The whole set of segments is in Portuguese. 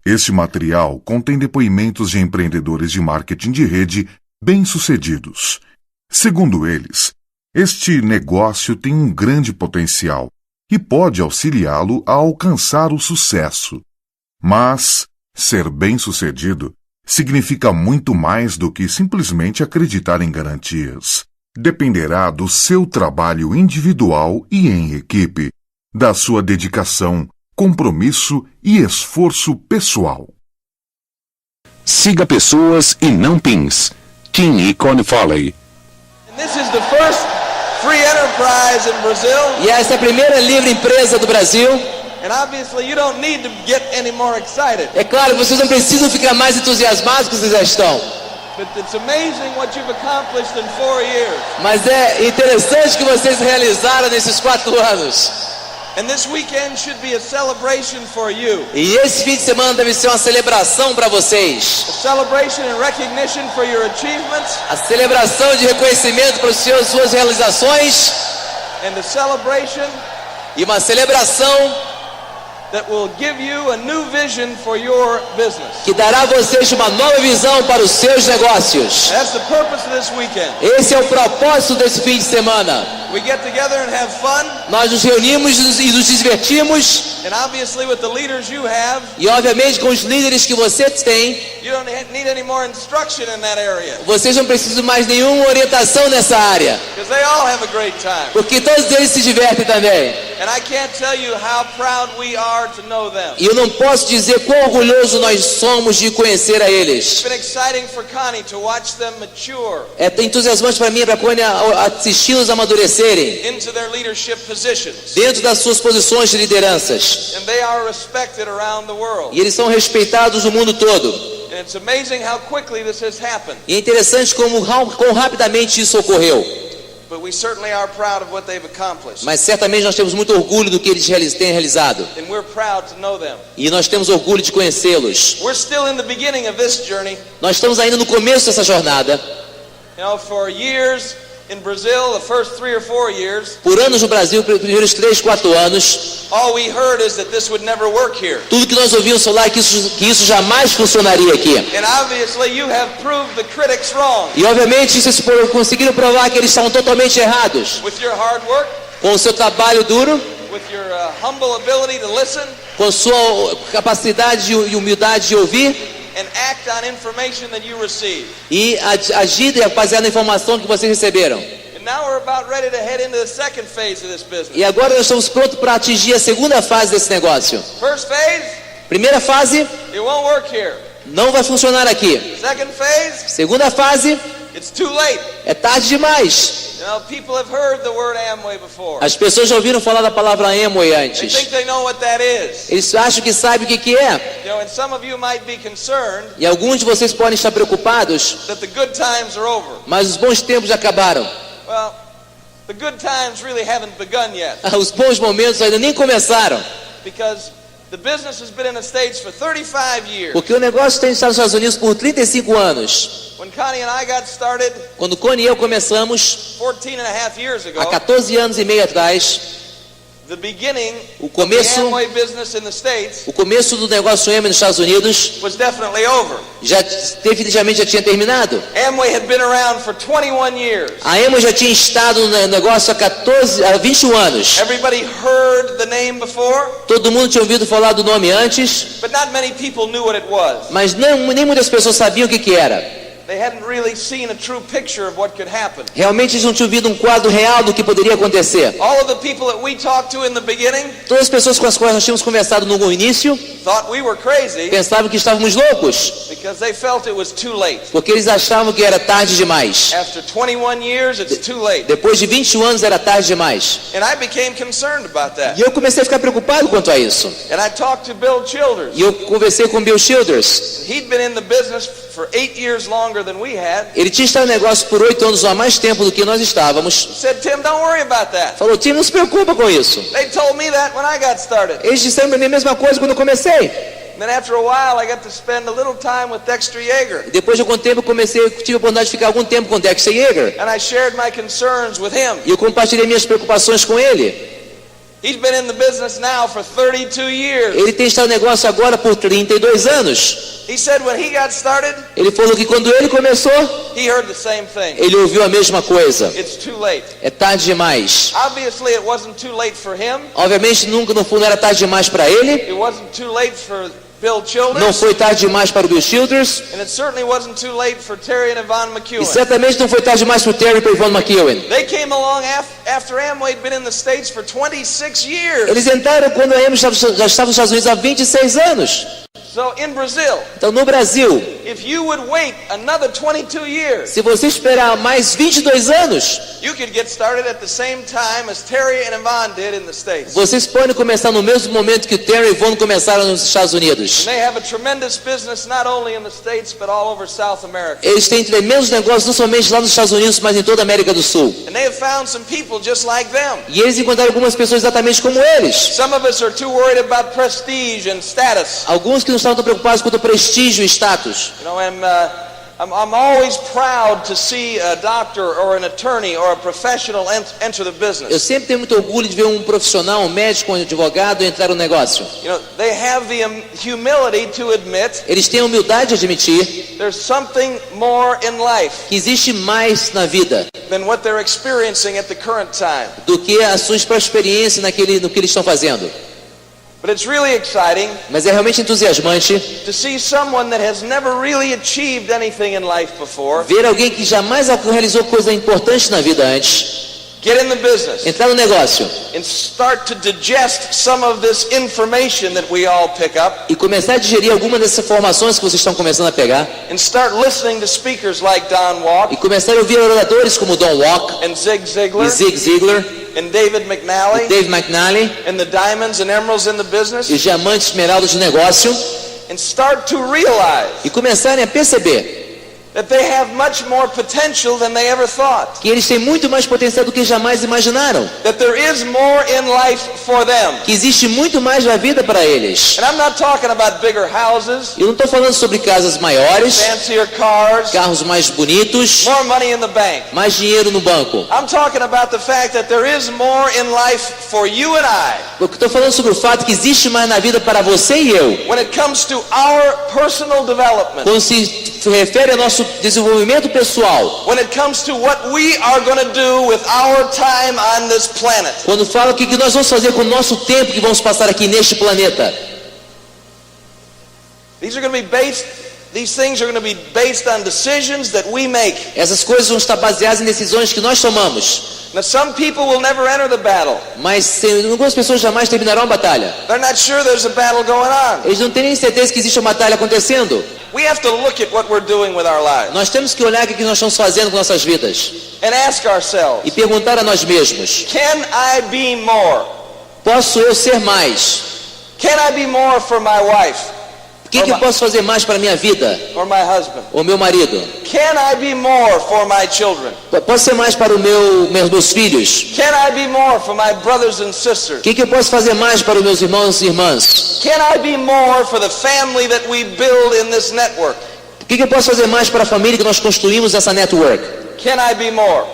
Este material contém depoimentos de empreendedores de marketing de rede bem-sucedidos. Segundo eles, este negócio tem um grande potencial e pode auxiliá-lo a alcançar o sucesso. Mas ser bem-sucedido significa muito mais do que simplesmente acreditar em garantias. Dependerá do seu trabalho individual e em equipe, da sua dedicação, compromisso e esforço pessoal. Siga Pessoas e não Pins. Tim e Connie Foley. This is the first free enterprise in Brazil. E essa é a primeira livre empresa do Brasil. And obviously you don't need to get any more excited. É claro, vocês não precisam ficar mais entusiasmados que vocês já estão. But it's amazing what you've accomplished in 4 years. Mas é interessante que vocês realizaram nesses 4 anos. And this weekend should be a celebration for you. E esse fim de semana deve ser uma celebração para vocês. A celebration and recognition for your achievements. A celebração de reconhecimento para suas realizações. And a celebration E uma celebração that will give you a new vision for your business. que dará a vocês uma nova visão para os seus negócios. That's the purpose of this weekend. Esse é o propósito desse fim de semana. We get together and have fun. Nós nos reunimos e nos divertimos. And obviously with the leaders you have, E obviamente com os líderes que você tem, you don't need any more instruction in that area. vocês não precisam mais nenhuma orientação nessa área. Because they all have a great time. Porque todos eles se divertem também. And I can't tell you how proud we are to know them. E eu não posso dizer quão orgulhoso nós somos de conhecer a eles. It's been exciting for Connie to watch them mature É entusiasmante para mim e para a Connie assisti-los amadurecerem into their leadership positions. dentro das suas posições de lideranças. And they are respected around the world. E eles são respeitados no mundo todo. And it's amazing how quickly this has happened. E é interessante quão rapidamente isso ocorreu. But we certainly are proud of what they've accomplished. Mas certamente nós temos muito orgulho do que eles têm realizado. And we're proud to know them. E nós temos orgulho de conhecê-los. We're still in the beginning of this journey. Nós estamos ainda no começo dessa jornada. You know, for years in Brazil, the first 3 or 4 years, Por anos no Brasil, pelos primeiros 3, 4 anos, all we heard is that this would never work here. tudo que nós ouvimos falar é que isso jamais funcionaria aqui. And obviously you have proved the critics wrong. E obviamente vocês conseguiram provar que eles estavam totalmente errados. With your hard work, Com o seu trabalho duro, with your humble ability to listen com sua capacidade e humildade de ouvir and act on information that you receive. e agir baseado na informação que vocês receberam. And now we're about ready to head into the second phase of this business. E agora nós estamos prontos para atingir a segunda fase desse negócio. First phase, Primeira fase, it won't work here. não vai funcionar aqui. Second phase, Segunda fase, it's too late. é tarde demais. You know, people have heard the word Amway before. As pessoas já ouviram falar da palavra Amway They antes. think they know what that is. Eles acham que sabem o que é. You know, and some of you might be concerned E alguns de vocês podem estar preocupados, that the good times are over. mas os bons tempos já acabaram. Well, the good times really haven't begun yet, Os bons momentos ainda nem começaram. because the business has been in the States for 35 years. Porque o negócio tem estado nos Estados Unidos por 35 anos. When Connie and I got started Quando Connie e eu começamos, 14 and a half years ago, há 14 anos e meio atrás, the beginning o of the começo, Amway business in the States o começo do negócio Amway nos Estados Unidos was definitely over. definitivamente já tinha terminado. Amway had been around for 21 years. A Amway já tinha estado no negócio há 21 anos. Everybody heard the name before, Todo mundo tinha ouvido falar do nome antes, but not many people knew what it was. mas nem muitas pessoas sabiam o que era. They hadn't really seen a true picture of what could happen. Realmente eles não tinham visto um quadro real do que poderia acontecer. All of the people that we talked to in the beginning Todas as pessoas com as quais nós tínhamos conversado no início thought we were crazy pensavam que estávamos loucos, because they felt it was too late. porque eles achavam que era tarde demais. After 21 years, it's too late. Depois de 21 anos era tarde demais. And I became concerned about that. E eu comecei a ficar preocupado quanto a isso. And I talked to Bill Childers. E eu conversei com Bill Childers. He'd been in the business for 8 years longer than we had. Ele tinha estado no negócio por 8 anos ou há mais tempo do que nós estávamos. He said, Tim, don't worry about that. Falou, Tim, não se preocupa com isso. They told me that when I got started. Eles disseram para mim a mesma coisa quando eu comecei. And then after a while, I got to spend a little time with Dexter Yeager. Depois de algum tempo eu tive a oportunidade de ficar algum tempo com Dexter Yeager. And I shared my concerns with him. E eu compartilhei minhas preocupações com ele. He's been in the business now for 32 years. Ele tem estado no negócio agora por 32 anos. He said when he got started, Ele falou que quando ele começou, he heard the same thing. ele ouviu a mesma coisa. It's too late. É tarde demais. Obviously, it wasn't too late for him. Obviamente, nunca no fundo era tarde demais para ele. It wasn't too late for Bill Childers. Não foi tarde demais para o Bill Childers. And it certainly wasn't too late for Terry and Yvonne McEwen. E certamente não foi tarde demais para o Terry e para o Yvonne McEwen. They came along after Amway had been in the States for 26 years. Eles entraram quando a Amway já estava nos Estados Unidos há 26 anos. So in Brazil, Então no Brasil, if you would wait another 22 years, se você esperar mais 22 anos, you could get started at the same time as Terry and Yvonne did in the States. vocês podem começar no mesmo momento que o Terry e Yvonne começaram nos Estados Unidos. And they have a tremendous business not only in the States but all over South America. Eles têm tremendos negócios não somente lá nos Estados Unidos, mas em toda a América do Sul. And they have found some people just like them. E eles encontraram algumas pessoas exatamente como eles. Some of us are too worried about prestige and status. Alguns que não estavam tão preocupados quanto o prestígio e status. You know, I'm always proud to see a doctor or an attorney or a professional enter the Eu business. sempre tenho muito orgulho de ver um profissional, um médico, um advogado entrar no negócio. You know, they have the humility to admit Eles têm a humildade de admitir there's something more in life que existe mais na vida than what they're experiencing at the current time. do que a sua própria experiência no que eles estão fazendo. But it's really exciting Mas é realmente entusiasmante to see someone that has never really achieved anything in life before ver alguém que jamais realizou coisa importante na vida antes get in the business entrar no negócio and start to digest some of this information that we all pick up e começar a digerir alguma dessas informações que vocês estão começando a pegar and start listening to speakers like Don Walk e começar a ouvir oradores como Don Walk and Zig e Ziglar Zig Ziglar and David e McNally Dave McNally and the diamonds and emeralds in the e business os diamantes esmeraldas de negócio and start to realize e começarem a perceber that they have much more potential than they ever thought. que eles têm muito mais potencial do que jamais imaginaram, That there is more in life for them. que existe muito mais na vida para eles. And I'm not talking about bigger houses, Eu não estou falando sobre casas maiores, fancier cars, carros mais bonitos, more money in the bank. mais dinheiro no banco. I'm talking about the fact that there is more in life for you and I Eu estou falando sobre o fato que existe mais na vida para você e eu, when it comes to our personal development. quando se refere ao nosso desenvolvimento pessoal, When it comes to what we are going to do with our time on this planet. quando fala o que nós vamos fazer com o nosso tempo que vamos passar aqui neste planeta. These things are going to be based on decisions that we make. Essas coisas vão estar baseadas em decisões que nós tomamos. Now some people will never enter the battle. Mas algumas pessoas jamais terminarão a batalha. They're not sure there's a battle going on. Eles não têm nem certeza que existe uma batalha acontecendo. We have to look at what we're doing with our lives Nós temos que olhar o que nós estamos fazendo com nossas vidas and ask ourselves, e perguntar a nós mesmos: can I be more? posso eu ser mais? Can I be more for my wife O que eu posso fazer mais para a minha vida or my husband? ou meu marido? Can I be more for my children? Posso ser mais para meus filhos? Can I be more for my brothers and sisters? O que eu posso fazer mais para os meus irmãos e irmãs? Can I be more for the family that we build in this network? O que eu posso fazer mais para a família que nós construímos essa network? Can I be more?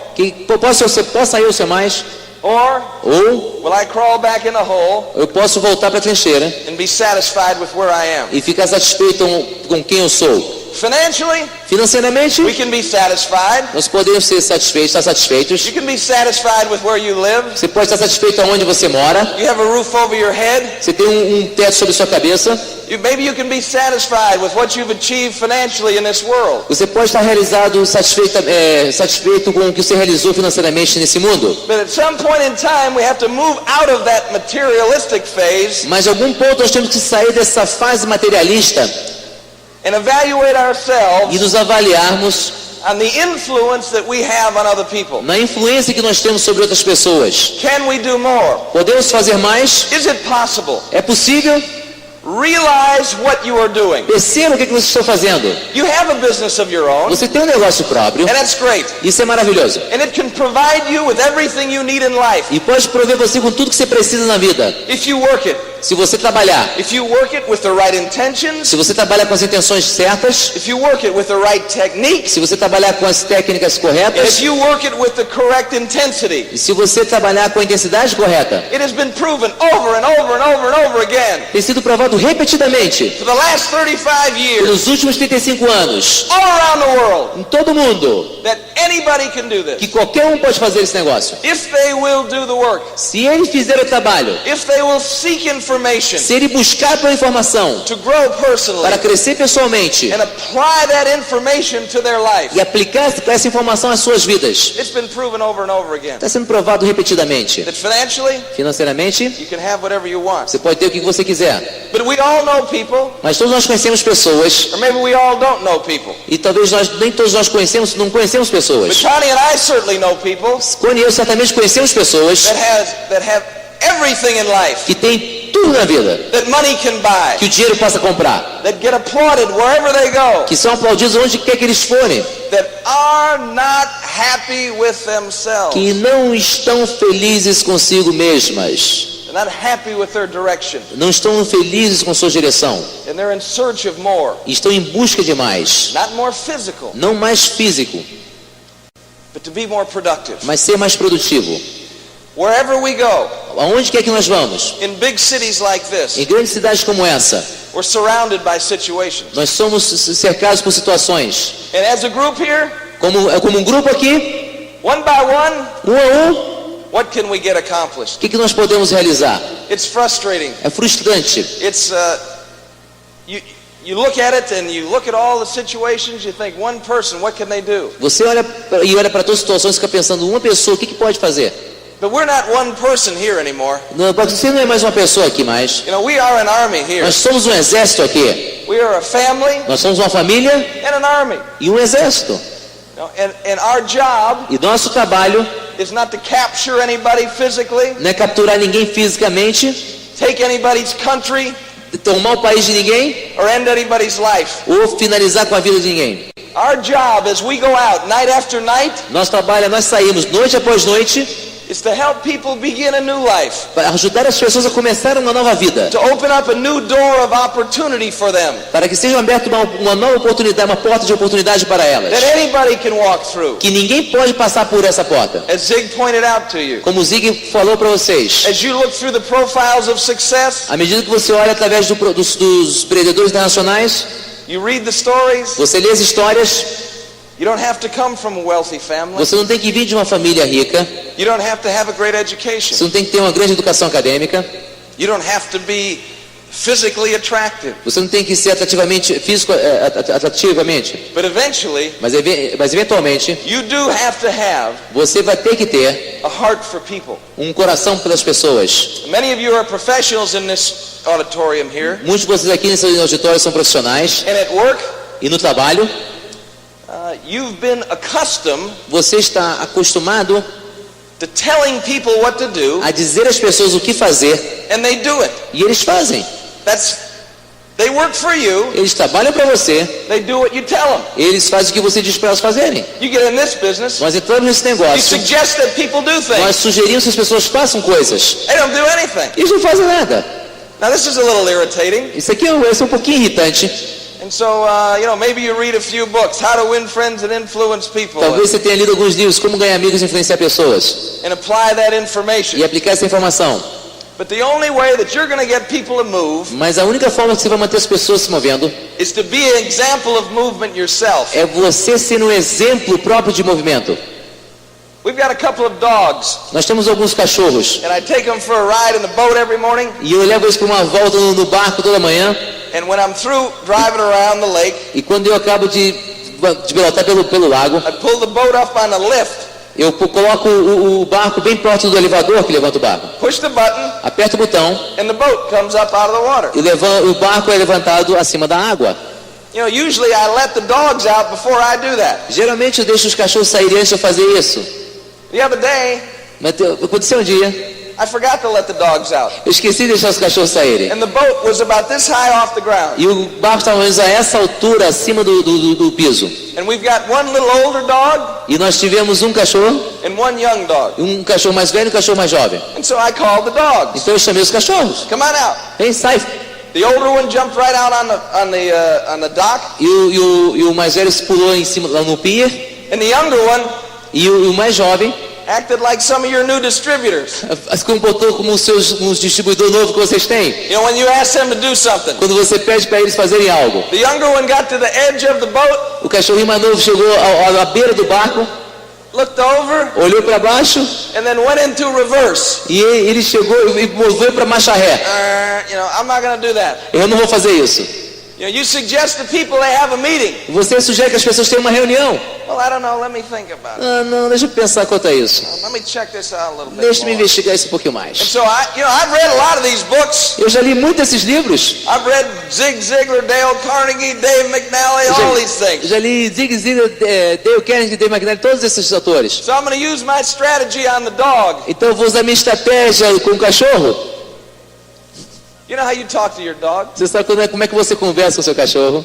Possa eu ser mais? Ou will I crawl back in a hole eu posso voltar para a trincheira and be satisfied with where I am? e ficar satisfeito com quem eu sou? Financially, Financeiramente, we can be satisfied. nós podemos estar satisfeitos. You can be satisfied with where you live. Você pode estar satisfeito aonde você mora. You have a roof over your head. Você tem um teto sobre sua cabeça. Maybe you can be satisfied with what you've achieved financially in this world. Você pode estar satisfeito com o que você realizou financeiramente nesse mundo. But at some point in time, we have to move out of that materialistic phase Mas em algum ponto nós temos que sair dessa fase materialista and evaluate ourselves e nos avaliarmos on the influence that we have on other people. na influência que nós temos sobre outras pessoas. Can we do more? Podemos fazer mais? Is it possible? É possível? Realize what you are doing. Perceba o que você está fazendo. You have a business of your own, Você tem um negócio próprio. and that's great. Isso é maravilhoso. And it can provide you with everything you need in life E pode prover você com tudo que você precisa na vida. if you work it. Se você trabalhar, if you work it with the right intentions, se você trabalhar com as intenções certas, if you work it with the right techniques, se você trabalhar com as técnicas and corretas, if you work it with the correct intensity, e se você trabalhar com a intensidade correta, it has been proven over and over and over and over again tem sido provado repetidamente for the last 35 years pelos últimos 35 anos, all around the world em todo mundo, that anybody can do que this qualquer um pode fazer esse negócio. if they will do the work, Se ele fizer o trabalho, if they will seek information se ele buscar pela informação to grow personally para crescer pessoalmente and apply that information to their life. e aplicar essa informação às suas vidas, It's been proven over and over again está sendo provado repetidamente. that financially Financeiramente, you can have whatever you want. você pode ter o que você quiser, But we all know people, mas todos nós conhecemos pessoas, or maybe we all don't know people. e talvez nem todos nós não conhecemos But pessoas. Connie and I certainly know people Connie e eu certamente conhecemos pessoas that have everything in life que têm tudo na vida, that money can buy, que o dinheiro possa comprar, that get applauded wherever they go, que são aplaudidos onde quer que eles forem, that are not happy with themselves. que não estão felizes consigo mesmas, They're not happy with their direction, não estão felizes com sua direção, and they're in search of more. e estão em busca de mais, Not more physical, não mais físico, but to be more productive. mas ser mais produtivo. Wherever we go, Aonde quer que nós vamos, in big cities like this, em grandes cidades como essa, we're surrounded by situations. nós somos cercados por situações. And as a group here, Como um grupo aqui, one by one, um a um, what can we get accomplished? o que nós podemos realizar? It's frustrating. É frustrante. It's you look at it and you look at all the situations, you think one person, what can they do? Você olha para todas as situações e fica pensando, uma pessoa, o que pode fazer? But we're not one person here anymore. Você não é mais uma pessoa aqui mais. You know, we are an army here. Nós somos um exército aqui. We are a family Nós somos uma família and an army. e um exército. You know, and our job E nosso trabalho is not to capture anybody physically, não é capturar ninguém fisicamente, take anybody's country, tomar o país de ninguém or end anybody's life. ou finalizar com a vida de ninguém. Our job as we go out night after night Nosso trabalho, nós saímos noite após noite is to help people begin a new life, para ajudar as pessoas a começar uma nova vida, to open up a new door of opportunity for them para que seja aberta uma nova oportunidade, uma porta de oportunidade para elas, that anybody can walk through. que ninguém pode passar por essa porta. As Zig pointed out to you, Como o Zig falou para vocês, as you look through the profiles of success, à medida que você olha através dos empreendedores internacionais, you read the stories, você lê as histórias, you don't have to come from a wealthy family, você não tem que vir de uma família rica, you don't have to have a great você education, não tem que ter uma grande educação acadêmica, you don't have to be physically attractive, você não tem que ser atrativamente, atrativamente, but eventually mas eventualmente you do have to have você vai ter que ter a heart for people. um coração pelas pessoas. Many of you are professionals in this auditorium here, Muitos de vocês aqui nesse auditório são profissionais and at work e no trabalho you've been accustomed você está acostumado to telling people what to do, a dizer às pessoas o que fazer and they do it. e eles fazem. They work for you, Eles trabalham para você, they do what you tell them. eles fazem o que você diz para elas fazerem. You get in this business, Nós entramos nesse you negócio, suggest that people do nós things. sugerimos que as pessoas façam coisas. They don't do anything. Eles não fazem nada. Now this is a little irritating. Isso aqui é um pouquinho irritante. And so, maybe you read a few books, How to Win Friends and Influence People, Talvez você tenha lido alguns livros, Como Ganhar Amigos e Influenciar Pessoas, and apply that information. e aplicar essa informação. But the only way that you're going to get people to move Mas a única forma que você vai manter as pessoas se movendo is to be an example of movement yourself. é você ser um exemplo próprio de movimento. We've got a couple of dogs, Nós temos alguns cachorros, and I take them for a ride in the boat every morning, e eu levo eles para uma volta no barco toda manhã, and when I'm through driving around the lake, e quando eu acabo de pilotar pelo lago, I pull the boat up on the lift, eu coloco o barco bem próximo do elevador que levanta o barco. push the button, Aperto o botão and the boat comes up out of the water. e o barco é levantado acima da água. You know, usually I let the dogs out before I do that. Geralmente eu deixo os cachorros saírem antes de eu fazer isso. The other day, Mas aconteceu um dia, I forgot to let the dogs out. Eu esqueci de deixar os cachorros saírem. And the boat was about this high off the ground. E o barco estava mais a essa altura, acima do piso. And we've got one little older dog E nós tivemos um cachorro, and one young dog. um cachorro mais velho e um cachorro mais jovem. And so I called the dogs. Então eu chamei os cachorros. Come on out. Vem, sai. The older one jumped right out on the dock. E o mais velho se pulou em cima, lá no pier. And the younger one E o mais jovem acted like some of your new distributors. se comportou como os distribuidor novo que vocês têm. You know, when you ask them to do something. Quando você pede para eles fazerem algo. The younger one got to the edge of the boat. O cachorrinho mais novo chegou à beira do barco, Looked over, olhou para baixo and then went into reverse. e ele chegou e moveu para marcha ré. You know, I'm not going to do that. Eu não vou fazer isso. You know, you suggest to people they have a meeting. Você sugere que as pessoas tenham uma reunião. Well, I don't know. Let me think about it. Ah, não, deixa eu pensar quanto a isso. Let me check this out a little bit Deixa eu more. investigar isso um pouquinho And mais. so I've read a lot of these books. Eu já li muito esses livros. I've read Zig Ziglar, Dale Carnegie, Dave McNally, all these things. Já li Zig Ziglar, Dale Carnegie, Dave McNally, todos esses autores. So I'm going to use my strategy on the dog. Então eu vou usar minha estratégia com o cachorro. You know how you talk to your dog? Você sabe como é que você conversa com o seu cachorro?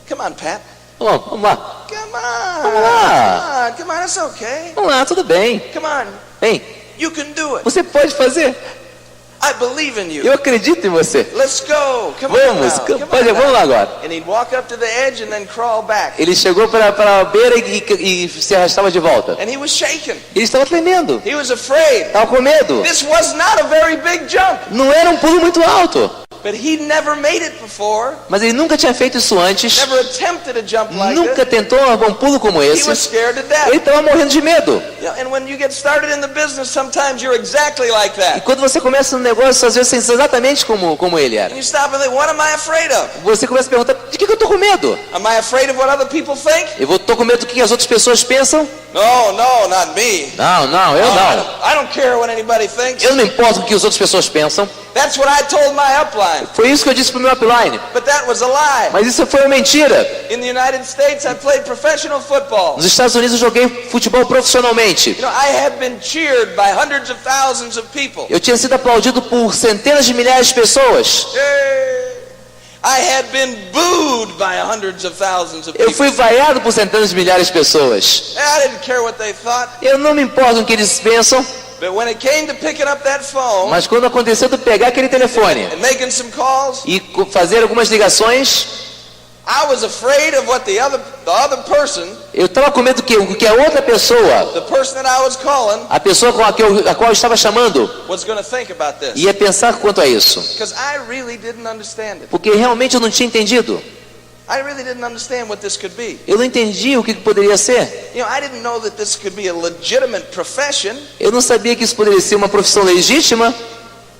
Come on, Pat. Vamos lá. Come on. Vamos lá. Come on, it's okay. Vamos lá, tudo bem. Come on. Vem, You can do it. você pode fazer. I believe in you. Eu acredito em você. Let's go. Come on Vamos, now. Come pode, on vamos now. lá agora. And he'd walk up to the edge and then crawl back. Ele chegou para a beira e se arrastava de volta. And he was shaken. Ele estava tremendo. He was afraid. Estava com medo. This was not a very big jump. Não era um pulo muito alto. But he'd never made it before. Mas ele nunca tinha feito isso antes. Never attempted a jump like Nunca this. tentou um pulo como He esse. was scared to death. Ele estava morrendo de medo. You know, and when you get started in the business, sometimes you're exactly like E that. quando você começa no negócio, às vezes você é exatamente como ele era. And you stop and think, what am I afraid of? Você começa a perguntar, de que eu estou com medo? Am I afraid of what other people think? Eu estou com medo do que as outras pessoas pensam? No, not me. Não, eu não. I don't care what anybody thinks. Eu não importo o que as outras pessoas pensam. That's what I told my upline. Foi isso que eu disse pro meu upline. But that was a lie. Mas isso foi uma mentira. In the United States, I played professional football. Nos Estados Unidos eu joguei futebol profissionalmente. You know, I had been cheered by hundreds of thousands of people. Eu tinha sido aplaudido por centenas de milhares de pessoas. I had been booed by hundreds of thousands of Eu people. fui vaiado por centenas de milhares de pessoas. I didn't care what they thought. Eu não me importo com o que eles pensam. But when it came to picking up that phone Mas quando aconteceu de pegar aquele telefone and making some calls, e fazer algumas ligações, I was afraid of what the other person, eu estava com medo que a outra pessoa, the person that I was calling, a pessoa com a qual eu estava chamando, was going to think about this. ia pensar quanto a isso. Because I really didn't understand it. Porque realmente eu não tinha entendido. I really didn't understand what this could be. Eu não entendi o que poderia ser. You know, I didn't know that this could be a legitimate profession. Eu não sabia que isso poderia ser uma profissão legítima.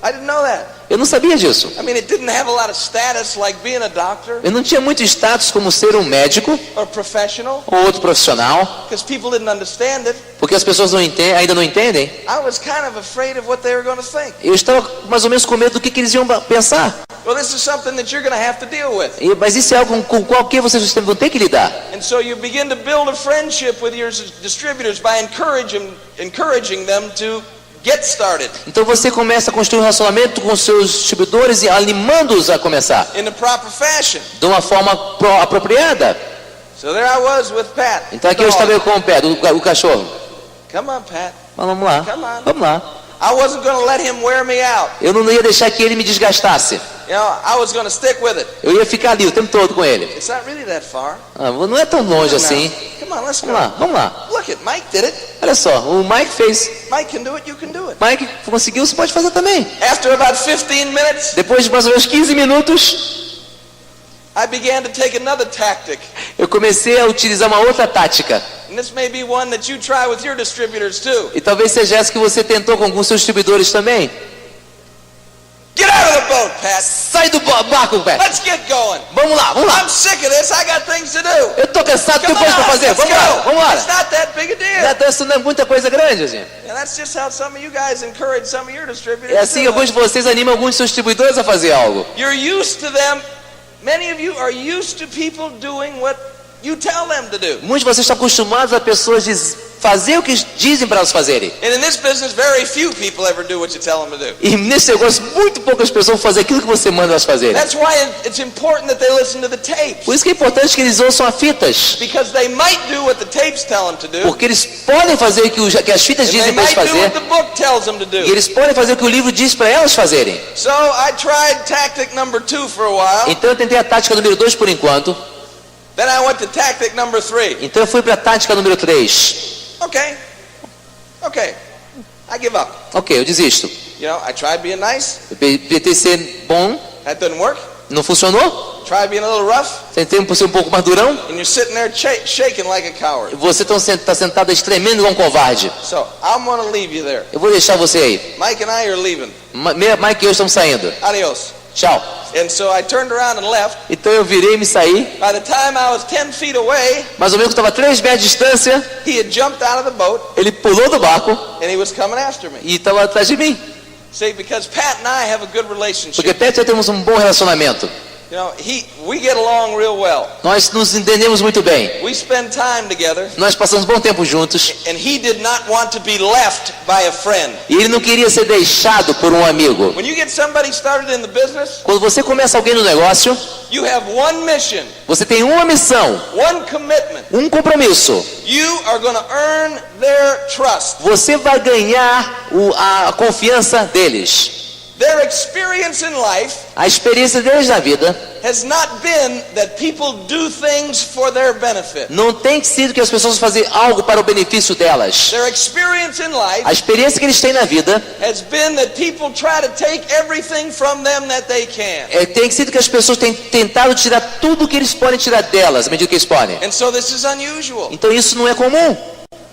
I didn't know that. Eu não sabia disso. I mean, it didn't have a lot of status like being a doctor Eu não tinha muito status como ser um médico or professional, ou outro profissional, because people didn't understand it. porque as pessoas ainda não entendem. I was kind of afraid of what they were going to think. Eu estava mais ou menos com medo do que eles iam pensar. Well, this is something that you're going to have to deal with. Mas isso é algo com qualquer vocês vão ter que lidar. And so you begin to build a friendship with your distributors by encouraging them to get started Então você começa a construir um relacionamento com seus distribuidores e animando-os a começar in the proper fashion. de uma forma apropriada. So there I was with Pat. Então aqui eu estava eu com o pé, o cachorro. Come on, Pat. Vamos lá, vamos lá. I wasn't going to let him wear me out. Eu não ia deixar que ele me desgastasse. You know, I was going to stick with it. Eu ia ficar ali o tempo todo com ele. It's not really that far. Não é tão longe assim. Come on, let's go. Vamos lá. Look it, Mike did it. Olha só, o Mike fez. Mike can do it, you can do it. Mike conseguiu, você pode fazer também. After about 15 minutes, Depois de mais ou menos 15 minutos, I began to take another tactic. eu comecei a utilizar uma outra tática. And this may be one that you try with your distributors too. E talvez seja essa que você tentou com alguns seus distribuidores também. Get out of the boat, Pat. Sai do barco, Pat. Let's get going. Vamos lá. I'm sick of this. I got things to do. Eu tô cansado, Come tenho coisa pra on, fazer. let's Vamos lá, go. vamos lá. It's not that big a deal. Isso não é muita coisa grande, assim. And that's just how some of you guys encourage some of your distributors. É assim que to do alguns de vocês animam alguns de seus distribuidores a fazer algo. it. You're used to them. Many of you are used to people doing what you tell them to do. Muitos de vocês estão acostumados a pessoas fazer o que dizem para elas fazerem. And in this business, very few people ever do what you tell them to do. E nesse negócio, muito poucas pessoas vão fazer aquilo que você manda elas fazerem. That's why it's important that they listen to the tapes. Por isso que é importante que eles ouçam as fitas. Because they might do what the tapes tell them to do. Porque eles podem fazer o que as fitas And dizem they para eles might do fazer. what the book tells them to do. E eles podem fazer o que o livro diz para elas fazerem. So I tried tactic number 2 for a while. Então eu tentei a tática número 2 por enquanto. Then I went to tactic number 3. Então eu fui para a tática número 3. Okay. I give up. Ok, eu desisto. You know, I tried being nice. Eu tentei ser bom, That didn't work. não funcionou. Tried being a little rough. Tentei ser um pouco mais durão. And you're sitting there shaking like a coward. Você está sentado aí tremendo igual um covarde. So I'm going to leave you there. Eu vou deixar você aí. Mike and I are leaving. Mike e eu estamos saindo. Adios. Tchau. And so I turned around and left. Então eu virei e me saí. By the time I was 10 feet away, Mais ou menos estava 3 metros de distância. he had jumped out of the boat Ele pulou do barco and he was coming after me. e estava atrás de mim. See, because Pat and I have a good relationship. Porque Pat e eu temos um bom relacionamento. You know, we get along real well. Nós nos entendemos muito bem. We spend time together. Nós passamos bom tempo juntos. And he did not want to be left by a friend. E ele não queria ser deixado por um amigo. When you get somebody started in the business, Quando você começa alguém no negócio, you have one mission, você tem uma missão, one commitment. um compromisso. You are going to earn their trust. Você vai ganhar a confiança deles. Their experience in life A experiência deles na vida has not been that people do things for their benefit. não tem sido que as pessoas fazem algo para o benefício delas. Their experience in life A experiência que eles têm na vida has been that people try to take everything from them that they can. tem sido que as pessoas têm tentado tirar tudo o que eles podem tirar delas, à medida que eles podem. And so this is unusual. Então isso não é comum.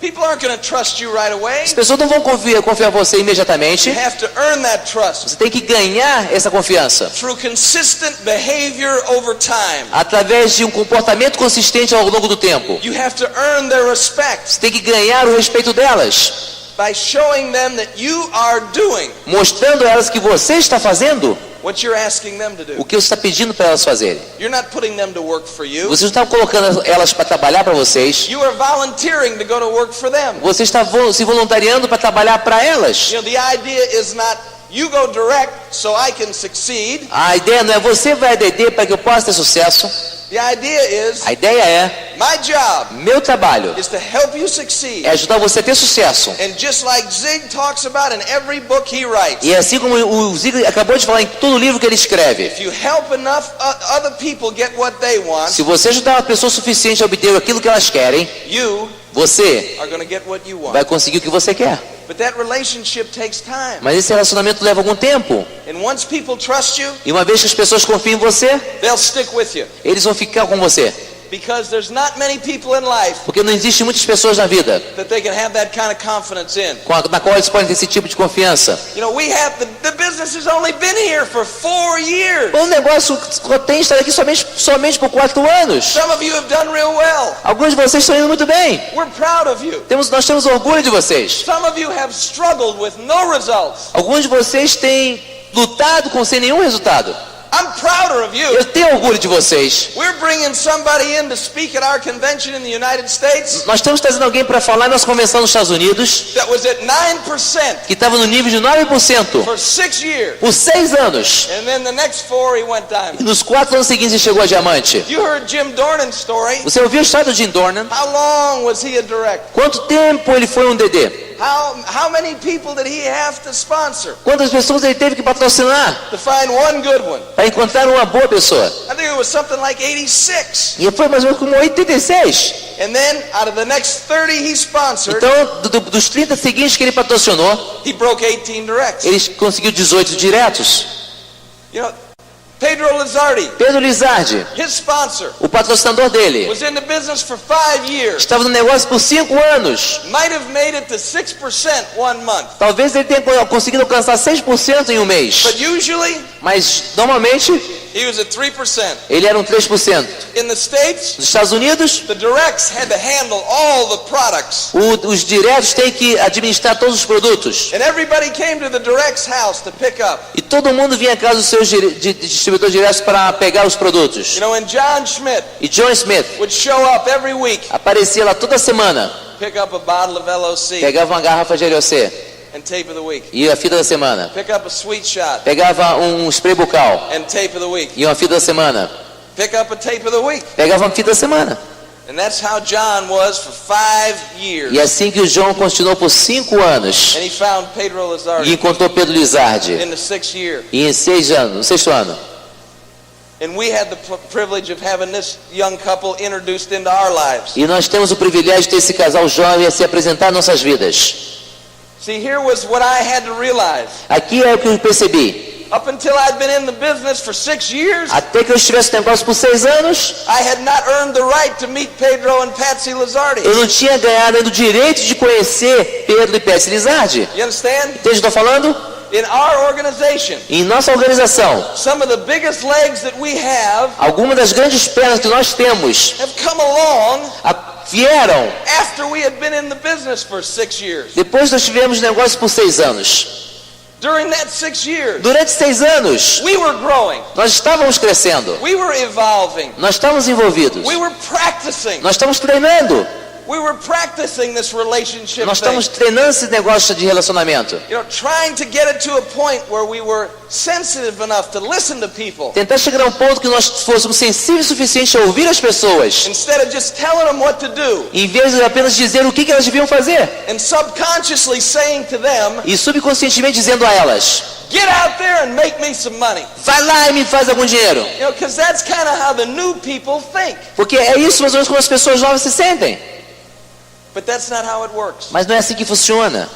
People aren't going to trust you right away. As pessoas não vão confiar em você imediatamente. You have to earn that trust Você tem que ganhar essa confiança through consistent behavior over time. através de um comportamento consistente ao longo do tempo. You have to earn their respect Você tem que ganhar o respeito delas, by showing them that you are doing mostrando a elas que você está fazendo what you're asking them to o do. que você está pedindo para elas fazerem. You're not putting them to work for you. Você não está colocando elas para trabalhar para vocês. You are volunteering to go to work for them. Você está se voluntariando para trabalhar para elas. You know, the idea is not you go direct so I can succeed. A ideia não é você vai a DD para que eu possa ter sucesso. The idea is A ideia é, my job meu trabalho is to help you succeed. é ajudar você a ter sucesso. And just like Zig talks about in every book he writes, E assim como o Ziegler acabou de falar em todo o livro que ele escreve, if you help enough other people get what they want, se você ajudar uma pessoa suficiente a obter aquilo que elas querem, you você are going to get what you want. vai conseguir o que você quer. But that relationship takes time. Mas esse relacionamento leva algum tempo. And once people trust you, E uma vez que as pessoas confiam em você, they'll stick with you. eles vão ficar com você. Because there's not many people in life Porque não existe muitas pessoas na vida that they can have that kind of confidence in. na qual eles podem ter esse tipo de confiança. You know, we have the business has only been here for 4 years. O negócio tem estado aqui somente por 4 anos. Some of you have done real well. Alguns de vocês estão indo muito bem. We're proud of you. Nós temos orgulho de vocês. Some of you have struggled with no results. Alguns de vocês têm lutado sem nenhum resultado. I'm prouder of you. Eu tenho orgulho de vocês. We're bringing somebody in to speak at our convention in the United States Nós estamos trazendo alguém para falar na nossa convenção nos Estados Unidos that was at 9% que estava no nível de 9% for 6 years. por 6 anos. And then the next 4 he went E diamond. nos 4 anos seguintes ele chegou a diamante. You heard Jim Dornan's story. Você ouviu a história do Jim Dornan? How long was he a direct? Quanto tempo ele foi um DD? How many people did he have to sponsor Quantas pessoas ele teve que patrocinar to find one good one? para encontrar uma boa pessoa? I think it was something like 86. E foi mais ou menos como 86. And then out of the next 30 he sponsored, Então, dos 30 seguintes que ele patrocinou, he broke 18 directs. ele conseguiu 18 diretos. You know, Pedro Lizardi, Pedro Lizardi, his sponsor, o patrocinador dele, was in the business for 5 years. estava no negócio por 5 anos. Might have made it to 6% one month. Talvez ele tenha conseguido alcançar 6% em um mês. But usually, Mas, normalmente, he was at 3%. ele era um 3%. In the States, Nos Estados Unidos, the directs had to handle all the products. os diretos têm que administrar todos os produtos. And everybody came to the direct's house to pick up. E todo mundo vinha à casa dos seus distribuidores diretos para pegar os produtos. You know, and John Schmidt E John Smith would show up every week aparecia lá toda semana Pick up a bottle of LOC Pegava uma garrafa de LOC and tape of the week. e a fita da semana. Pick up a sweet shot Pegava um spray bucal and tape of the week. e uma fita da semana. Pick up a tape of the week. Pegava uma fita da semana. And that's how John was for 5 years. E assim que o João continuou por 5 anos. And he found Pedro E Lizardi encontrou Pedro Lizardi. in the 6th year. E em 6 anos, no 6º ano. And we had the privilege of having this young couple introduced into our lives. E nós temos o privilégio de ter esse casal jovem a se apresentar em nossas vidas. See, here was what I had to realize. Aqui é o que eu percebi. Up until I'd been in the business for 6 years, Até que eu estivesse no negócio por 6 anos, I had not earned the right to meet Pedro and Patsy Lizardi. eu não tinha ganhado ainda o direito de conhecer Pedro e Patsy Lizardi. You understand? Entende o que eu estou falando? In our organization, Em nossa organização, some of the biggest legs that we have algumas das grandes pernas que nós temos have come along vieram after we had been in the business for 6 years. depois nós tivemos negócio por 6 anos. During that 6 years, Durante 6 anos, we were growing. nós estávamos crescendo, We were evolving. nós estávamos envolvidos, We were practicing. nós estamos treinando, We were practicing this relationship nós thing. estamos treinando esse negócio de relacionamento. You know, trying to get it to a point where we were sensitive enough to listen to people Tentar chegar a um ponto que nós fôssemos sensíveis o suficiente a ouvir as pessoas, instead of just telling them what to do em vez de apenas dizer o que elas deviam fazer, and subconsciously saying to them, e subconscientemente dizendo a elas: get out there and make me some money. vai lá e me faz algum dinheiro. You know, because that's kind of how the new people think. Porque é isso mais ou menos como as pessoas novas se sentem. But that's not how it works. Mas não é assim que funciona.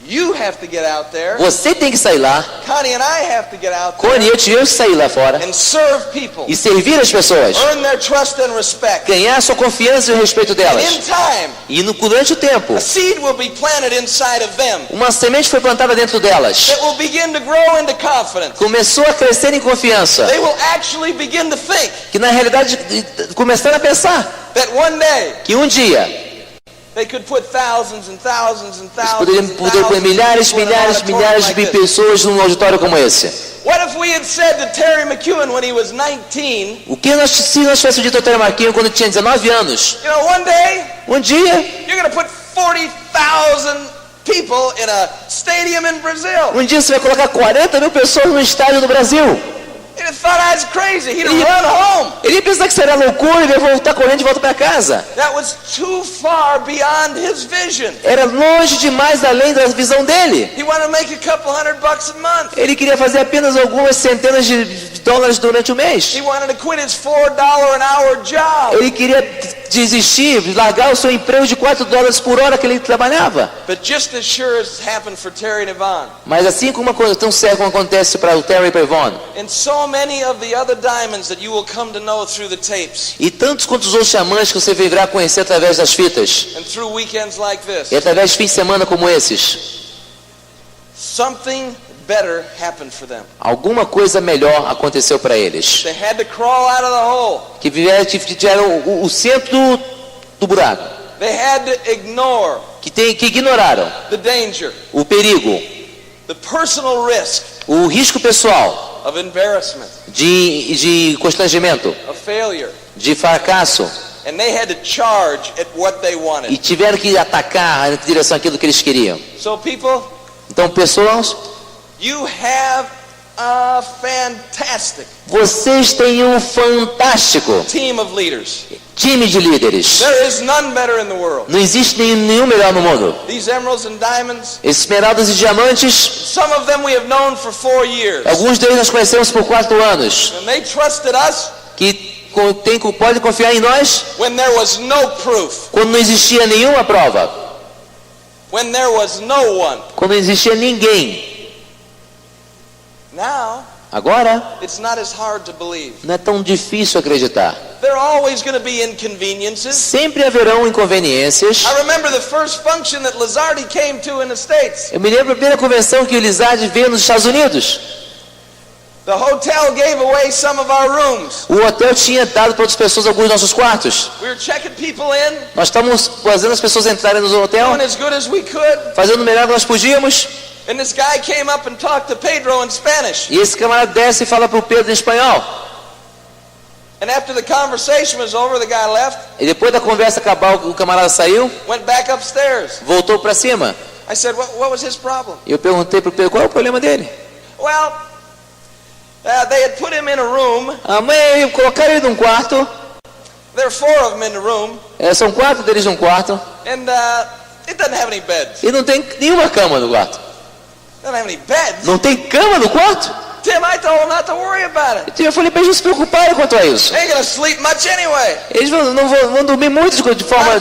You have to get out there. Você tem que sair lá, Connie and I have to get out there Connie, eu tivemos que sair lá fora and serve people. e servir as pessoas, Earn their trust and respect. ganhar a sua confiança e o respeito And delas. in time, E durante o tempo, a seed will be planted inside of them uma semente foi plantada dentro delas. that will begin to grow into confidence. Começou a crescer em confiança, They will actually begin to think que na realidade começaram a pensar that one day que um dia they could put thousands and thousands and eles thousands poderiam and poder pôr thousands milhares, of people in an milhares, auditorium milhares like de this. pessoas num auditório como esse. What if we had said to Terry McEwen when he was 19, O que se nós tivéssemos dito ao Terry Marquinhos quando ele tinha 19 anos? you know, one day Um dia, you're going to put 40,000 people in a stadium in Brazil. você vai colocar 40 mil pessoas no estádio do Brasil. He'd have thought I was crazy. He'd have run home. Ele ia pensar que seria loucura e ia voltar correndo de volta para casa. That was too far beyond his vision. Era longe demais além da visão dele. He wanted to make a couple $100 a month. Ele queria fazer apenas algumas centenas de dólares durante o mês. He wanted to quit his $4 an hour job. Ele queria desistir, largar o seu emprego de 4 dólares por hora que ele trabalhava. But just as sure as happened for Terry and Yvonne, Mas assim como uma coisa tão séria como acontece para o Terry e para o Yvonne, and so many of the other diamonds that you will come to know through the tapes e tantos quantos outros diamantes que você virá conhecer através das fitas, and through weekends like this, e através de fins de semana como esses, something better happened for them. alguma coisa melhor aconteceu para eles. They had to crawl out of the hole. Que tiveram o centro do buraco, They had to ignore que ignoraram the danger, o perigo, the personal risk o risco pessoal of embarrassment, de constrangimento, of failure, de fracasso, and they had to charge at what they e wanted. tiveram que atacar em direção àquilo que eles queriam. So people, Então, pessoas, you have a fantastic vocês têm um fantástico team of leaders. time de líderes. There is none better in the world. Não existe nenhum melhor no mundo. These emeralds and diamonds, Esmeraldas e diamantes, some of them we have known for 4 years. alguns deles nós conhecemos por 4 anos, And they trusted us que podem confiar em nós when there was no proof, quando não existia nenhuma prova, when there was no one. quando não existia ninguém. Now, Agora, it's not as hard to believe. não é tão difícil acreditar. There are always going to be inconveniences. Sempre haverão inconveniências. I remember the first function that Lizardi came to in the States. Eu me lembro da primeira convenção que o Lizardi veio nos Estados Unidos. The hotel gave away some of our rooms. O hotel tinha dado para outras pessoas alguns dos nossos quartos. We were checking people in, Nós estávamos fazendo as pessoas entrarem no hotel, doing as good as we could. fazendo o melhor que nós podíamos. And this guy came up and talked to Pedro in Spanish. E esse camarada desce e fala para o Pedro em espanhol. And after the conversation was over, the guy left. E depois da conversa acabar, o camarada saiu, Went back upstairs. voltou para cima. I said, what was his problem? E eu perguntei para o Pedro, qual é o problema dele? Well, they had put him in a room. A mãe colocaram ele num quarto. There are 4 of them in the room. São 4 deles num quarto. And it doesn't have any beds. E não tem nenhuma cama no quarto. Doesn't have any beds. Não tem cama no quarto? Tim, I told him not to worry about it. Então eu falei para eles não se preocuparem quanto a isso. They ain't gonna sleep much anyway. Eles não vão dormir muito de qualquer forma.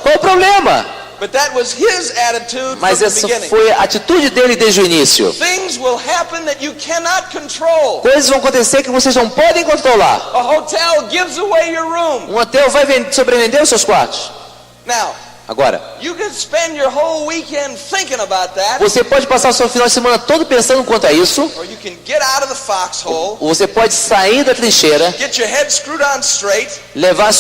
Qual o problema? But that was his attitude Mas from the essa beginning. foi a atitude dele desde o início. Things will happen that you cannot control. Coisas vão acontecer que vocês não podem controlar. A hotel gives away your room. Um hotel vai sobrevender os seus quartos. Now, Agora, you can spend your whole weekend thinking about that, você pode passar o seu final de semana todo pensando quanto a isso, or you can get out of the foxhole, ou você pode sair da trincheira, get your head screwed on straight, levantar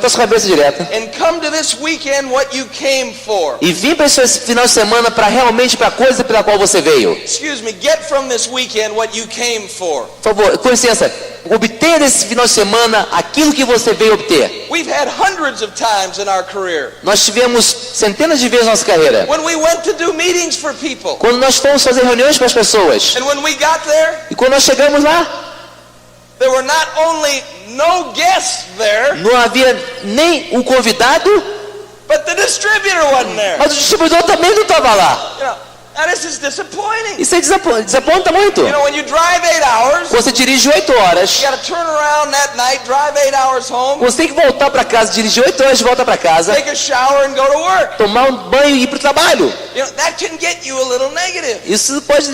sua cabeça direta and come to this weekend what you came for. e vir para esse final de semana para realmente para a coisa pela qual você veio. Excuse me, get from this weekend what you came for. Por favor, com licença, obtenha nesse final de semana aquilo que você veio obter. We've had hundreds of times in our career Nós tivemos centenas de vezes na nossa carreira, when we went to do meetings for people, quando nós fomos fazer reuniões para as pessoas, and when we got there, e quando nós chegamos lá, there were not only no guests there, não havia nem o convidado, but the distributor wasn't there. mas o distribuidor também não estava lá. You know, now this is disappointing. Isso aí desaponta muito. You know, when you drive 8 hours, Você dirige 8 horas, you got to turn around that night, drive 8 hours home, você tem que voltar para casa, dirigir 8 horas de volta para casa, take a shower and go to work. tomar um banho e ir para o trabalho. You know, that can get you a little negative. Isso pode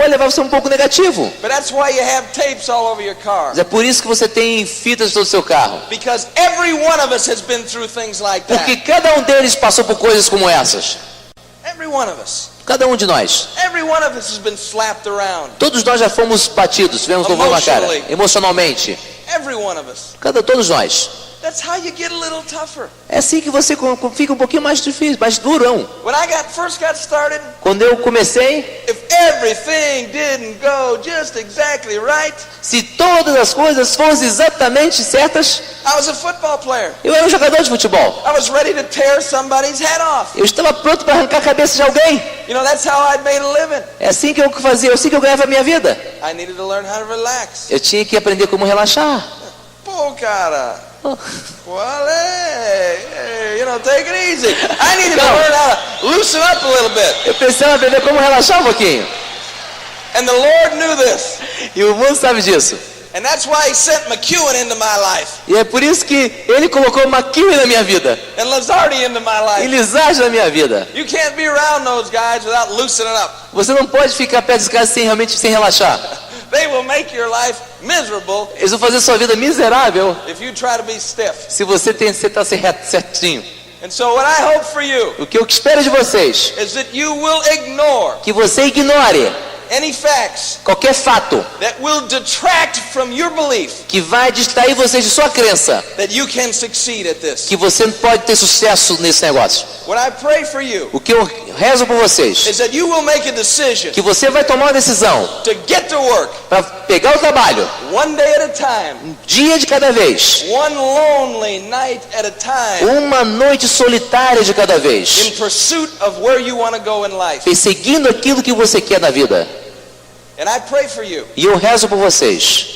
levar você um pouco negativo. But that's why you have tapes all over your car. É por isso que você tem fitas todo o seu carro. Because every one of us has been through things like Porque that. cada um deles passou por coisas como essas. Every one of us. Cada um de nós. Every one of us has been slapped around. Todos nós já fomos batidos, tivemos levando na cara. Emocionalmente. Every one of us. Todos nós. That's how you get a little tougher. É assim que você fica um pouquinho mais difícil, mais durão. When I first got started, Quando eu comecei, if everything didn't go just exactly right, se todas as coisas fossem exatamente certas, I was a football player. eu era um jogador de futebol. I was ready to tear somebody's head off. Eu estava pronto para arrancar a cabeça de alguém. You know, that's how I'd made a living. É assim que eu fazia, assim que eu ganhava a minha vida. I needed to learn how to relax. Eu tinha que aprender como relaxar. Pô, cara. Well, hey, you know, take it easy. I needed to learn how to loosen up a little bit. Eu precisava aprender como relaxar um pouquinho. And the Lord knew this. E o mundo sabe disso. And that's why He sent McEwen into my life. E é por isso que ele colocou McEwen na minha vida. And Lazardi into my E life. Lizard na minha vida. You can't be around those guys without loosening up. Você não pode ficar perto dos caras sem relaxar. They will make your life miserable Eles vão fazer sua vida miserável if you try to be stiff. se você está certinho. And so what I hope for you O que eu espero de vocês is that you will ignore que você ignore any facts qualquer fato that will detract from your belief que vai distrair vocês de sua crença that you can succeed at this. que você pode ter sucesso nesse negócio. What I pray for you O que eu rezo por vocês is that you will make a decision que você vai tomar uma decisão to get to work para pegar o trabalho one day at a time, um dia de cada vez, one lonely night at a time, uma noite solitária de cada in vez, pursuit of where you want to go in life. perseguindo aquilo que você quer na vida. And I pray for you. E eu rezo por vocês.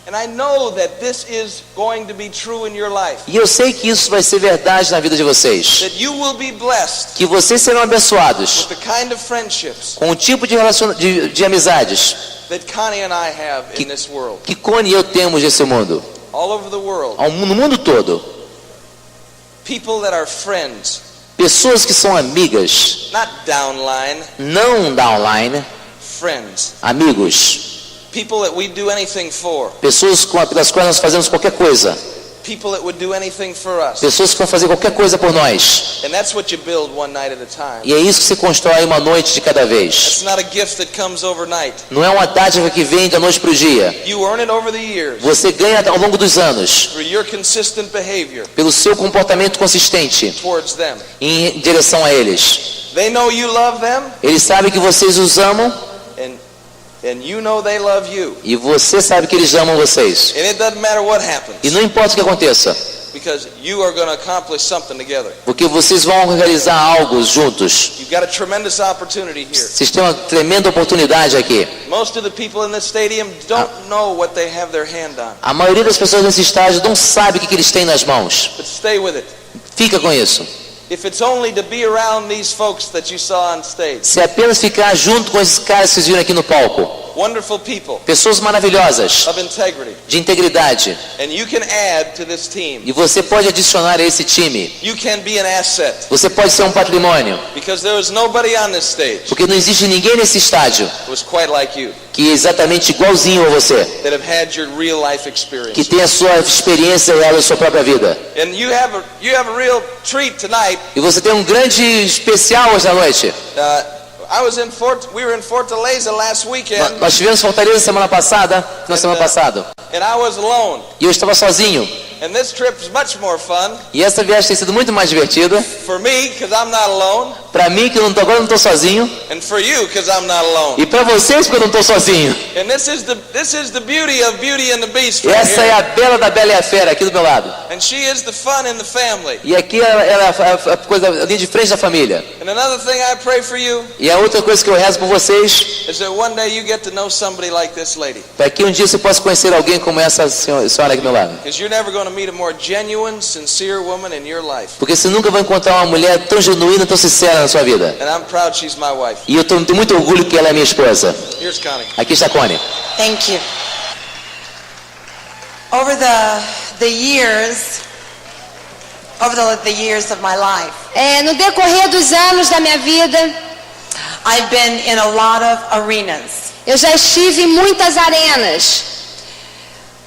And I know that this is going to be true in your life. E eu sei que isso vai ser verdade na vida de vocês. That you will be blessed Que vocês serão abençoados with the kind of friendships com o tipo de amizades that Connie and I have in this world. que Connie e eu temos nesse mundo. All over the world. No mundo todo. People that are friends. Pessoas que são amigas. Not downline. Não downline. Friends. Amigos. People that we do anything for. Pessoas pelas quais nós fazemos qualquer coisa. People that would do anything for us. Pessoas que vão fazer qualquer coisa por nós. And that's what you build one night at a time. E é isso que se constrói uma noite de cada vez. It's not a gift that comes overnight. Não é uma dádiva que vem da noite para o dia. You earn it over the years. Você ganha ao longo dos anos. Through your consistent behavior Pelo seu comportamento consistente towards them. em direção a eles. They know you love them. Eles sabem que vocês os amam. And And you know they love you. E você sabe que eles amam vocês. And it doesn't matter what happens. E não importa o que aconteça. Because you are going to accomplish something together. Porque vocês vão realizar algo juntos. You've got a tremendous opportunity here. Vocês têm uma tremenda oportunidade aqui. Most of the people in this stadium don't know what they have their hand on. A maioria das pessoas nesse estádio não sabe o que eles têm nas mãos. But stay with it. Fica com isso. If it's only to be around these folks that you saw on stage. Se apenas ficar junto com esses caras que vocês viram aqui no palco. Wonderful people. Pessoas maravilhosas. Of integrity. De integridade. And you can add to this team. E você pode adicionar a esse time. You can be an asset. Você pode ser um patrimônio. Because there was nobody on this stage. Porque não existe ninguém nesse estádio who was quite like you. Que é exatamente igualzinho a você. That have had your real life experience. Que tem a sua experiência e a sua própria vida. And you have a real treat tonight. E você tem um grande especial hoje à noite. We were in Fortaleza last weekend. Nós tivemos Fortaleza semana passada, And I was alone. E eu estava sozinho. And this trip is much more fun. E essa viagem tem sido muito mais divertida. For me, because I'm not alone. Para mim que agora não estou sozinho. And for you, because I'm not alone. E para vocês porque eu não estou sozinho. And this is the beauty of Beauty and the Beast. Right essa here. É a Bela da Bela e a Fera aqui do meu lado. And she is the fun in the family. E aqui ela é a coisa ali de frente da família. And another thing I pray for you. E a outra coisa que eu rezo por vocês. Is that one day you get to know somebody like this lady. Para que um dia você possa conhecer alguém como essa senhora aqui do meu lado. Because you're never going to meet a more genuine, sincere woman in your life. Porque você nunca vai encontrar uma mulher tão genuína, tão sincera na sua vida. And I'm proud she's my wife. E eu tenho muito orgulho que ela é minha esposa. Here's Connie. Aqui está Connie. Thank you. Over the years of my life. No decorrer dos anos da minha vida, I've been in a lot of arenas. Eu já estive em muitas arenas.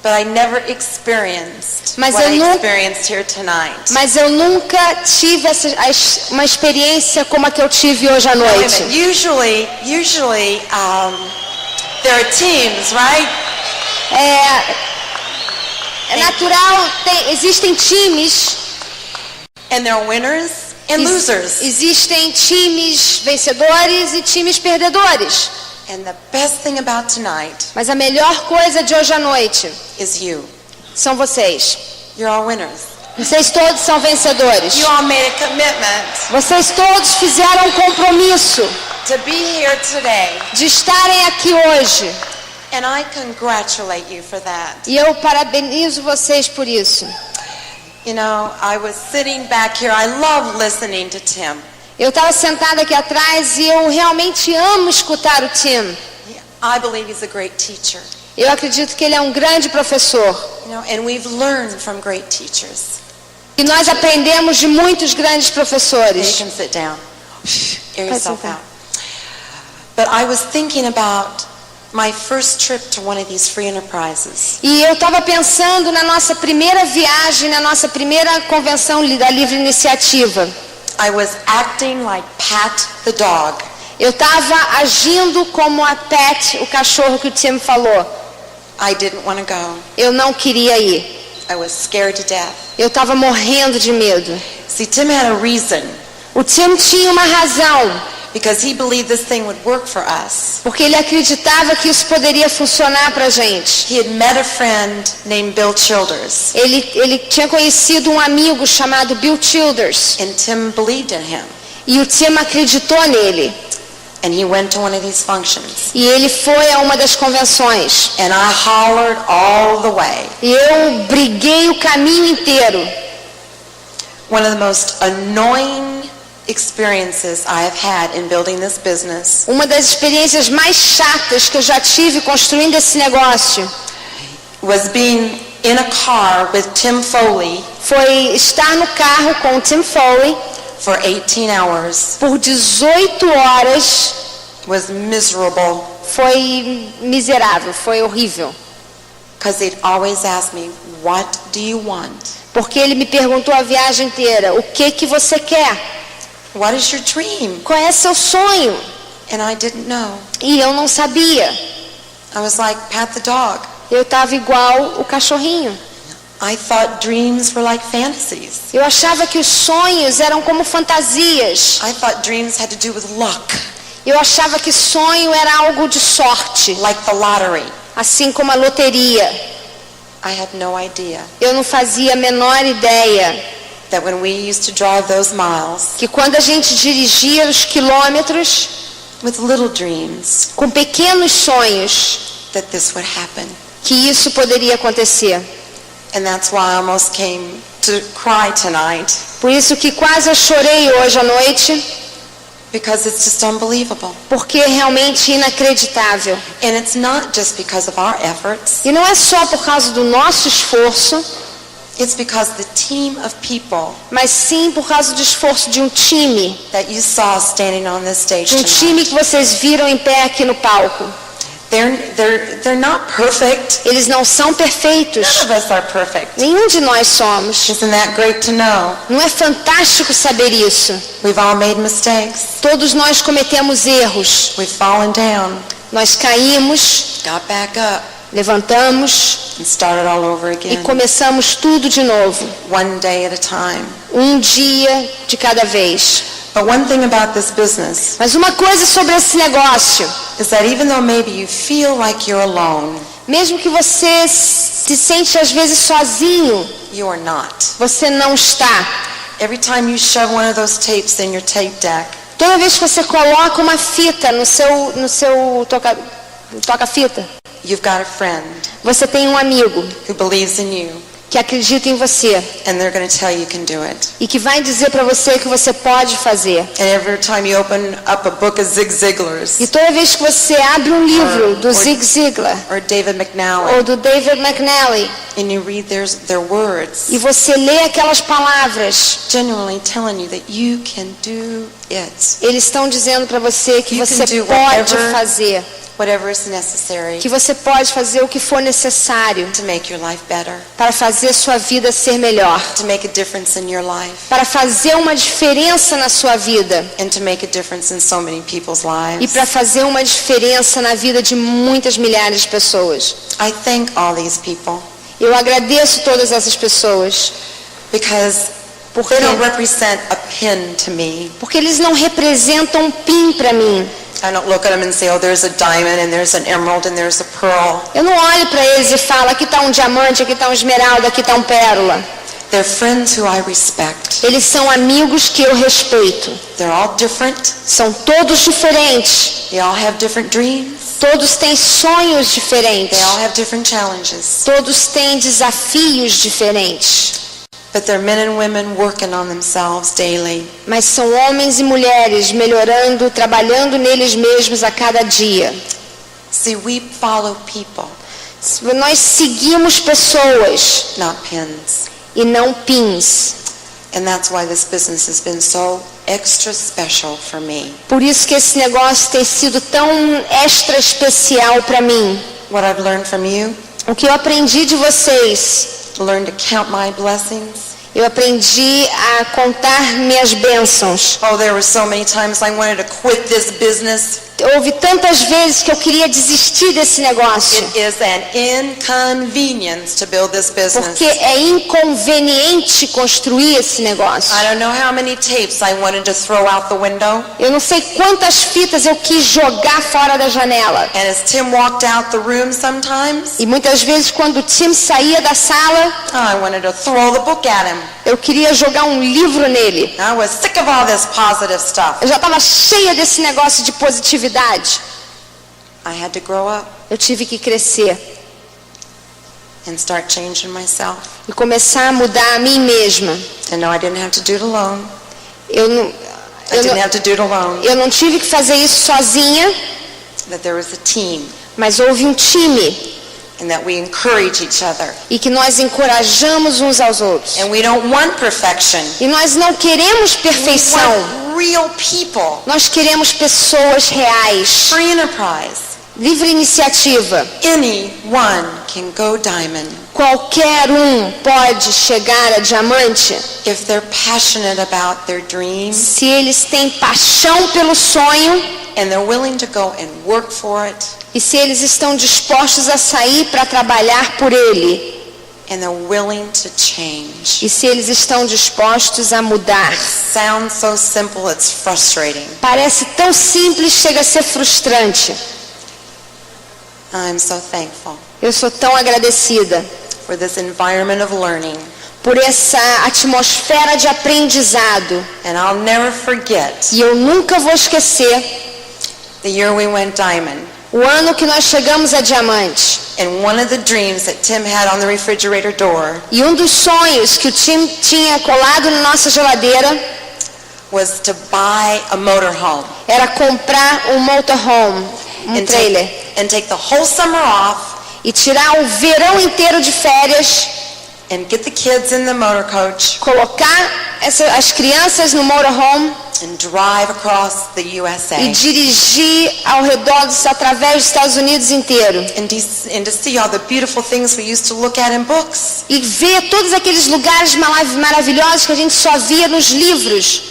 But I never experienced what I experienced here tonight. Mas eu nunca tive uma experiência como a que eu tive hoje à noite. Usually, there are teams, right? É natural, existem times. And there are winners and losers. Existem times vencedores e times perdedores. And the best thing about tonight. Mas a melhor coisa de hoje à noite is you. São vocês. You're all winners. Vocês todos são vencedores. You all made a commitment. Vocês todos fizeram um compromisso to be here today. De estarem aqui hoje. And I congratulate you for that. E eu parabenizo vocês por isso. You know, I was sitting back here. I love listening to Tim. Eu estava sentada aqui atrás e eu realmente amo escutar o Tim. I believe he's a great teacher. Eu acredito que ele é um grande professor. You know, and we've learned from great teachers. E nós aprendemos de muitos grandes professores. You can sit down. Air yourself out. But I was thinking about my first trip to one of these free enterprises. E eu estava pensando na nossa primeira viagem, na nossa primeira convenção da livre iniciativa. I was acting like Pat the dog. Eu estava agindo como a Pat, o cachorro que o Tim falou. I didn't want to go. Eu não queria ir. I was scared to death. Eu estava morrendo de medo. See, Tim had a reason. O Tim tinha uma razão. Because he believed this thing would work for us. Porque ele acreditava que isso poderia funcionar pra gente. He had met a friend named Bill Childers. Ele tinha conhecido um amigo chamado Bill Childers. And Tim believed in him. E o Tim acreditou nele. And he went to one of these functions. E ele foi a uma das convenções. And I hollered all the way. E eu briguei o caminho inteiro. One of the most annoying experiences I have had in building this business. Uma das experiências mais chatas que eu já tive construindo esse negócio was being in a car with Tim Foley. Foi estar no carro com o Tim Foley for 18 hours. Por 18 horas. Was miserable. Foi miserável, foi horrível. Because he'd always ask me, "What do you want?" Porque ele me perguntou a viagem inteira, o que você quer? What is your dream? Qual é seu sonho? And I didn't know. E eu não sabia. I was like Pat the dog. Eu estava igual o cachorrinho. I thought dreams were like fantasies. Eu achava que os sonhos eram como fantasias. I thought dreams had to do with luck. Eu achava que sonho era algo de sorte, like the lottery. assim como a loteria. I had no idea Eu não fazia a menor ideia that when we used to drive those miles que quando a gente dirigia os quilômetros with little dreams, com pequenos sonhos, that this would happen. que isso poderia acontecer. And that's why I almost came to cry tonight, Por isso que quase eu chorei hoje à noite, because it's just unbelievable. porque é realmente inacreditável. And it's not just because of our efforts. E não é só por causa do nosso esforço, It's because the team of people mas sim por causa do esforço de um time. that you saw standing on this stage De um time tonight. que vocês viram em pé aqui no palco. They're not perfect. Eles não são perfeitos. None of us are perfect. Nenhum de nós somos. Isn't that great to know? Não é fantástico saber isso? We've all made mistakes. Todos nós cometemos erros. We've fallen down, Nós caímos, got back up, levantamos and started all over e again. começamos tudo de novo. One day at a time. Um dia de cada vez. But one thing about this business Mas uma coisa sobre esse negócio, is that even though maybe you feel like you're alone, mesmo que você se sente às vezes sozinho, you are not. você não está. Every time you shove one of those tapes in your tape deck, Toda vez que você coloca uma fita no seu toca-fita, you've got a friend você tem um amigo who believes in you, que acredita em você and they're going to tell you can do it. e que vai dizer para você que você pode fazer. And every time you open up a book of Zig Ziglar's E toda vez que você abre um livro do Zig Ziglar or David ou McNally, do David McNally and you read their words, e você lê aquelas palavras, genuinely telling you that you can do it. eles estão dizendo para você que You você can do pode whatever fazer, Whatever is necessary que você pode fazer o que for necessário to make your life better, para fazer sua vida ser melhor, to make a difference in your life, para fazer uma diferença na sua vida and to make a difference in so many people's e lives. para fazer uma diferença na vida de muitas milhares de pessoas. I thank all these people Eu agradeço todas essas pessoas because they don't represent a pin to me. porque eles não representam um PIN para mim. I don't look at them and say, oh, there's a diamond and there's an emerald and there's a pearl. Eu não olho para eles e falo, aqui está um diamante, aqui está um esmeralda, aqui está um pérola. They're friends who I respect. Eles são amigos que eu respeito. They're all different. São todos diferentes. They all have different dreams. Todos têm sonhos diferentes. They all have different challenges. Todos têm desafios diferentes. But they're men and women working on themselves daily. Mas são homens e mulheres melhorando, trabalhando neles mesmos a cada dia. See, we follow people, Nós seguimos pessoas not pins. e não pins. And that's why this business has been so extra special for me. Por isso que esse negócio tem sido tão extra especial para mim. What I've learned from you, O que eu aprendi de vocês, learned to count my blessings. eu aprendi a contar minhas bênçãos. Oh, there were so many times I wanted to quit this business. Houve tantas vezes que eu queria desistir desse negócio, It is an inconvenience to build this business. porque é inconveniente construir esse negócio. I don't know how many tapes I wanted to throw out the window. Eu não sei quantas fitas eu quis jogar fora da janela. And as Tim walked out the room sometimes, E muitas vezes quando o Tim saía da sala, I wanted to throw the book at him. eu queria jogar um livro nele. I was sick of all this positive stuff. Eu já estava cheia desse negócio de positividade. I had to grow up Eu tive que crescer and start changing myself. e começar a mudar a mim mesma. And no, I didn't have to do it alone. Eu não, I eu didn't não, have to do it alone. eu não tive que fazer isso sozinha, That there was a team mas houve um time and that we encourage each other. e que nós encorajamos uns aos outros. And we don't want perfection. E nós não queremos We perfeição. want real people. Nós queremos pessoas reais. Free enterprise. Livre iniciativa. Anyone can go diamond Qualquer um pode chegar a diamante if they're passionate about their dreams se eles têm paixão pelo sonho and they're willing to go and work for it e se eles estão dispostos a sair para trabalhar por ele and they're willing to change. E se eles estão dispostos a mudar. Sounds so simple, it's frustrating. Parece tão simples, chega a ser frustrante. I'm so thankful Eu sou tão agradecida for this environment of learning. por essa atmosfera de aprendizado. And I'll never forget E eu nunca vou esquecer the year we went diamond. o ano que nós chegamos a diamante. And one of the dreams that Tim had on the refrigerator door E um dos sonhos que o Tim tinha colado na nossa geladeira was to buy a motorhome era comprar um motorhome, um trailer. and take the whole summer off E tirar o verão inteiro de férias, and get the kids in the motor coach colocar as crianças no motorhome and drive across the USA e dirigir ao redor, através dos Estados Unidos inteiro. and to see all the beautiful things we used to look at in books. E ver todos aqueles lugares maravilhosos que a gente só via nos livros.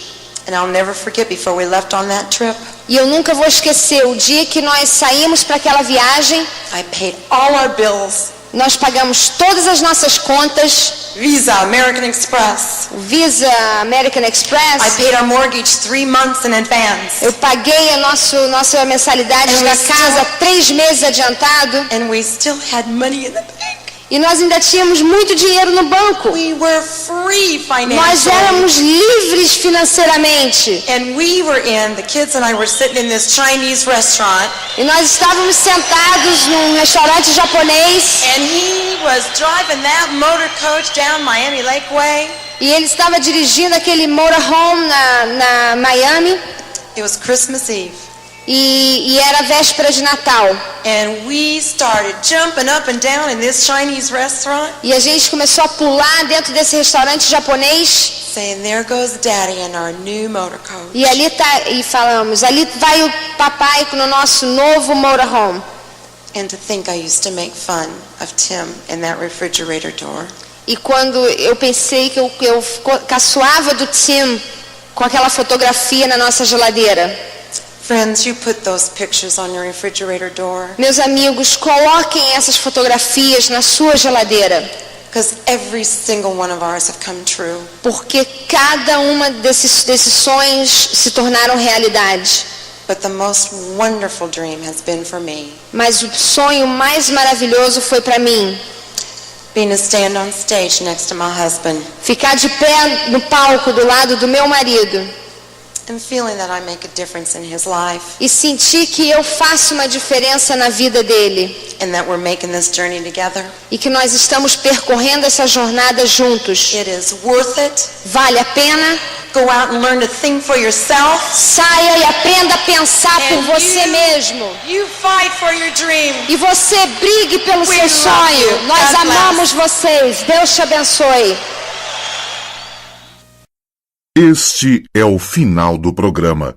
And I'll never forget before we left on that trip, E eu nunca vou esquecer o dia que nós saímos para aquela viagem. I paid all our bills, Nós pagamos todas as nossas contas, Visa, American Express. Visa, American I Express. paid our mortgage 3 months in advance. Eu paguei a nossa mensalidade da casa 3 meses adiantado. And we still had money in the bank. E nós ainda tínhamos muito dinheiro no banco. We were free Nós financially. éramos livres financeiramente. And the kids and I were sitting in this Chinese restaurant, E nós estávamos sentados num restaurante japonês. and he was driving that motor coach down Miami Lakeway. E ele estava dirigindo aquele motorhome na Miami. It was Christmas Eve. E era véspera de Natal. And we started jumping up and down in this Chinese restaurant, E a gente começou a pular dentro desse restaurante japonês. saying, there goes Daddy in our new motor coach. E falamos, ali vai o papai no nosso novo motorhome. And to think I used to make fun of Tim in that refrigerator door. E quando eu pensei que eu caçoava do Tim com aquela fotografia na nossa geladeira. Friends, you put those pictures on your refrigerator door, Meus amigos, coloquem essas fotografias na sua geladeira, because every single one of ours have come true. porque cada uma desses sonhos se tornaram realidade. But the most wonderful dream has been for me, Mas o sonho mais maravilhoso foi para mim, being to stand on stage next to my husband ficar de pé no palco do lado do meu marido and feeling that I make a difference in his life e sentir que eu faço uma diferença na vida dele and that we're making this journey together. e que nós estamos percorrendo essa jornada juntos. It is worth it. Vale a pena? Go out and learn to think for yourself. Saia e aprenda a pensar por And você mesmo. You fight for your dream. E você brigue pelo We seu love sonho. you. Nós God amamos vocês. Deus te abençoe. Este é o final do programa.